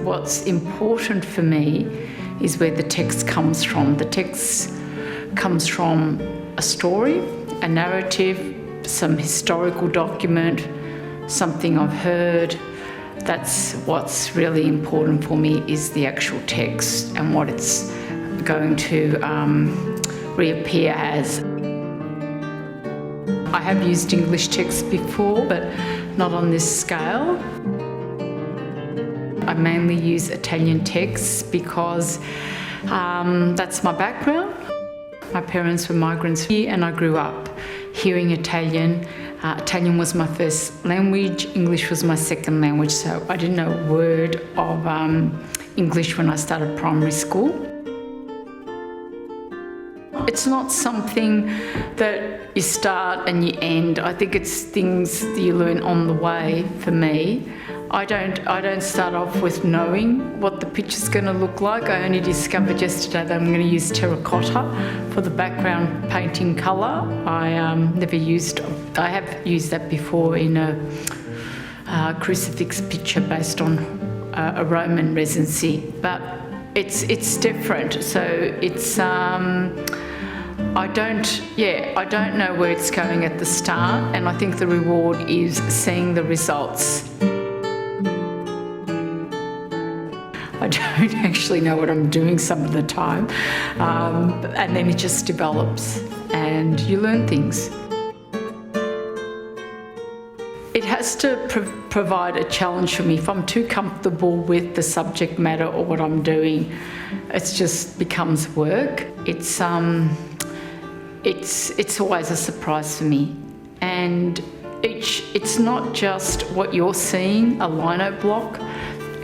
What's important for me is where the text comes from. The text comes from a story, a narrative, some historical document, something I've heard. That's what's really important for me, is the actual text and what it's going to reappear as. I have used English text before, but not on this scale. I mainly use Italian texts because that's my background. My parents were migrants here and I grew up hearing Italian. Italian was my first language, English was my second language, so I didn't know a word of English when I started primary school. It's not something that you start and you end. I think it's things that you learn on the way for me. I don't start off with knowing what the picture's going to look like. I only discovered yesterday that I'm going to use terracotta for the background painting colour. I have used that before in a crucifix picture based on a Roman recency, but it's different. So it's I don't know where it's going at the start, and I think the reward is seeing the results. I don't actually know what I'm doing some of the time, and then it just develops and you learn things. It has to provide a challenge for me. If I'm too comfortable with the subject matter or what I'm doing, it just becomes work. It's always a surprise for me, and it's not just what you're seeing, a lino block.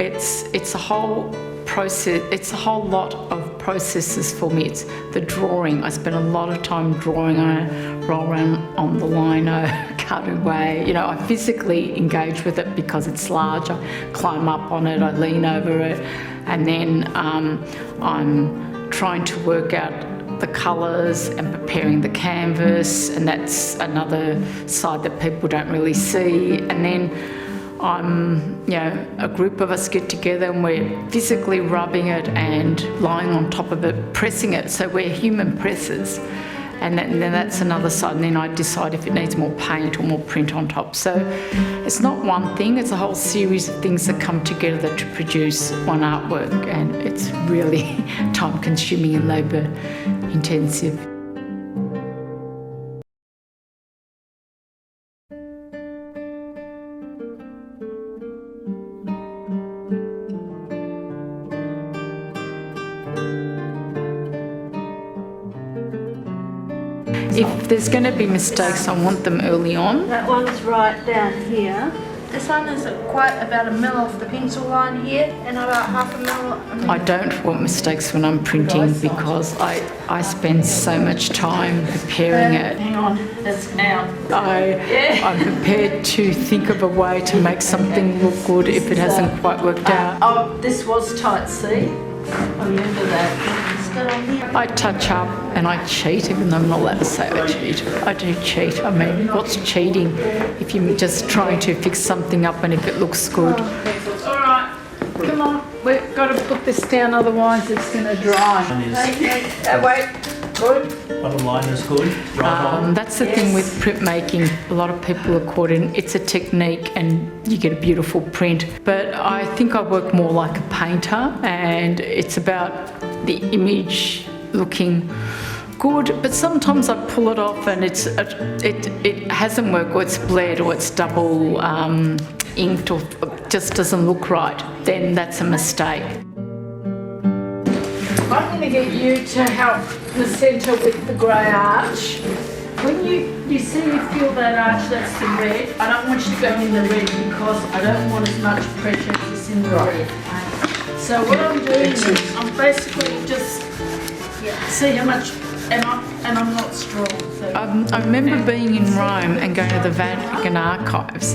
It's a whole process. It's a whole lot of processes for me. It's the drawing. I spend a lot of time drawing on it, roll around on the lino, cut away. You know, I physically engage with it because it's large. I climb up on it, I lean over it, and then I'm trying to work out the colours and preparing the canvas, and that's another side that people don't really see. And then a group of us get together and we're physically rubbing it and lying on top of it, pressing it, so we're human pressers. And then that's another side, and then I decide if it needs more paint or more print on top. So it's not one thing, it's a whole series of things that come together to produce one artwork, and it's really time consuming and labour intensive. If there's going to be mistakes, I want them early on. That one's right down here. This one is quite about a mil off the pencil line here and about half a mil. I don't want mistakes when I'm printing because I spend so much time preparing it. Hang on, it's now. I'm prepared to think of a way to make something look good if it hasn't quite worked out. Oh, this was tight, see? I remember that. I touch up and I cheat, even though I'm not allowed to say I cheat. I do cheat. I mean, what's cheating if you're just trying to fix something up and if it looks good? All right, come on. We've got to put this down, otherwise it's going to dry. Wait, good. Bottom line is good. Right that's the thing with printmaking. A lot of people are caught in, it's a technique and you get a beautiful print. But I think I work more like a painter, and it's about the image looking good, but sometimes I pull it off and it hasn't worked, or it's bled, or it's double inked, or just doesn't look right. Then that's a mistake. I'm going to get you to help the centre with the grey arch. When you see, you feel that arch, that's the red. I don't want you to go in the red because I don't want as much pressure as in the red. So what I'm doing is I'm basically just see how much am I and I'm not strong. So. I remember being in Rome and going to the Vatican archives,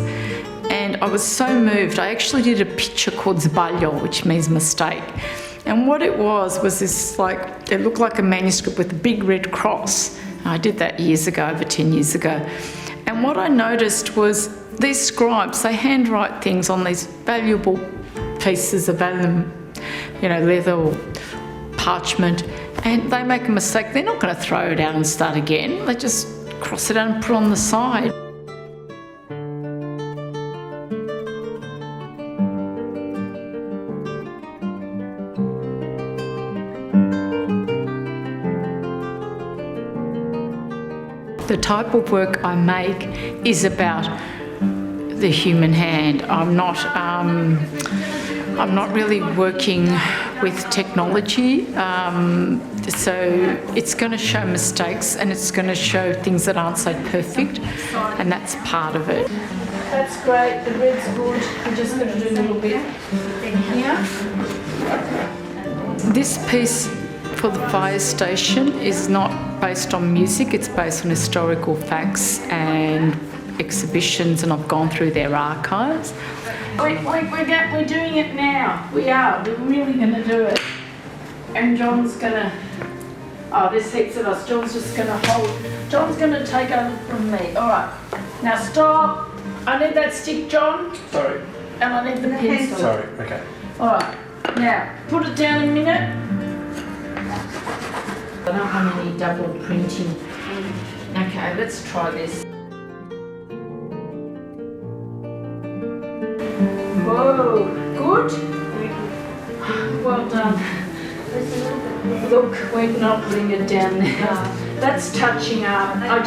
and I was so moved. I actually did a picture called sbaglio, which means mistake. And what it was this like, it looked like a manuscript with a big red cross. I did that years ago, over 10 years ago. And what I noticed was these scribes, they handwrite things on these valuable pieces of vellum, you know, leather or parchment, and they make a mistake. They're not going to throw it out and start again. They just cross it out and put it on the side. The type of work I make is about the human hand. I'm not really working with technology, so it's going to show mistakes and it's going to show things that aren't so perfect, and that's part of it. That's great, the red's good. I'm just going to do a little bit in here. This piece for the fire station is not based on music, it's based on historical facts and exhibitions, and I've gone through their archives. We're doing it now. We're really going to do it. And John's going to, there's heaps of us. John's just going to hold. John's going to take over from me. All right. Now stop. I need that stick, John. Sorry. And I need the pencil. Sorry, okay. All right. Now, put it down a minute. I don't want any double printing. Okay, let's try this. Whoa, good? Well done. Look, we're not putting it down now. That's touching up. No,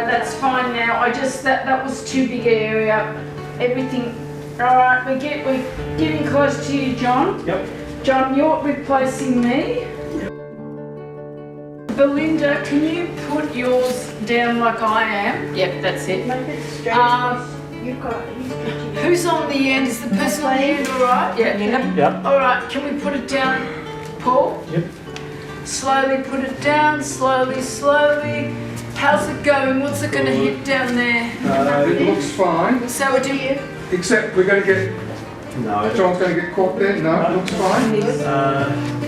that's fine now. That was too big an area. Everything, all right, we're getting close to you, John. Yep. John, you're replacing me. Belinda, can you put yours down like I am? Yep, that's it. Make it straight. Who's on the end? Is the person on the end all right? Yeah. Yep. All right, can we put it down, Paul? Yep. Slowly put it down, slowly. How's it going? What's it going to hit down there? It looks fine, So we're doing except we're going to get, No. John's going to get caught there. No, it looks fine.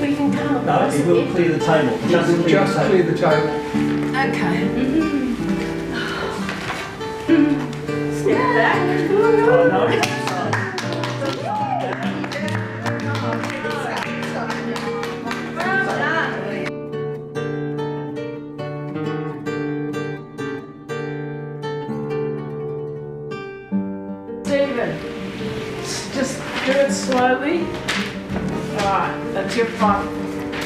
We can come. No, it will clear the table. Just clear the table. Okay. Step back. Oh, no. Stephen, just do it slowly. Alright, that's your fun.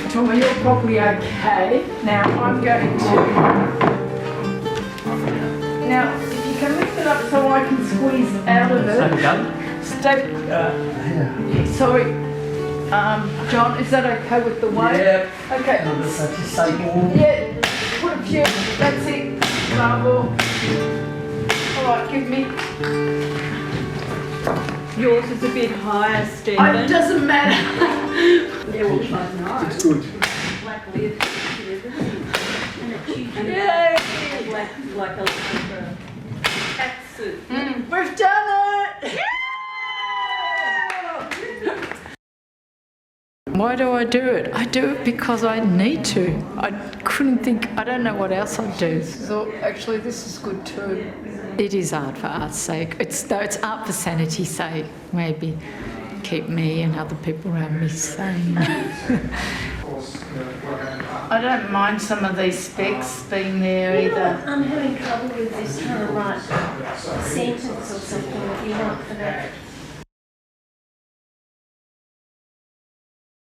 Tell me you're probably okay. Now I'm going to... Now, if you can lift it up so I can squeeze out of Same it. gun? Stay... Yeah. Sorry. John, is that okay with the weight? Yep. Okay. That's just stable. Yeah, put a few. That's it. Bravo. Alright, give me... Yours is a bit higher, It Stephen. doesn't matter. They're all both nice. It's good. Black leather. And a cute Yay! like a catsuit. We've done it! Why do I do it? I do it because I need to. I couldn't think, I don't know what else I'd do. So actually this is good too. It is art for art's sake. It's art for sanity's sake, maybe. Keep me and other people around me sane. I don't mind some of these specs being there either. I'm having trouble with this trying to write a sentence or something if you want for that.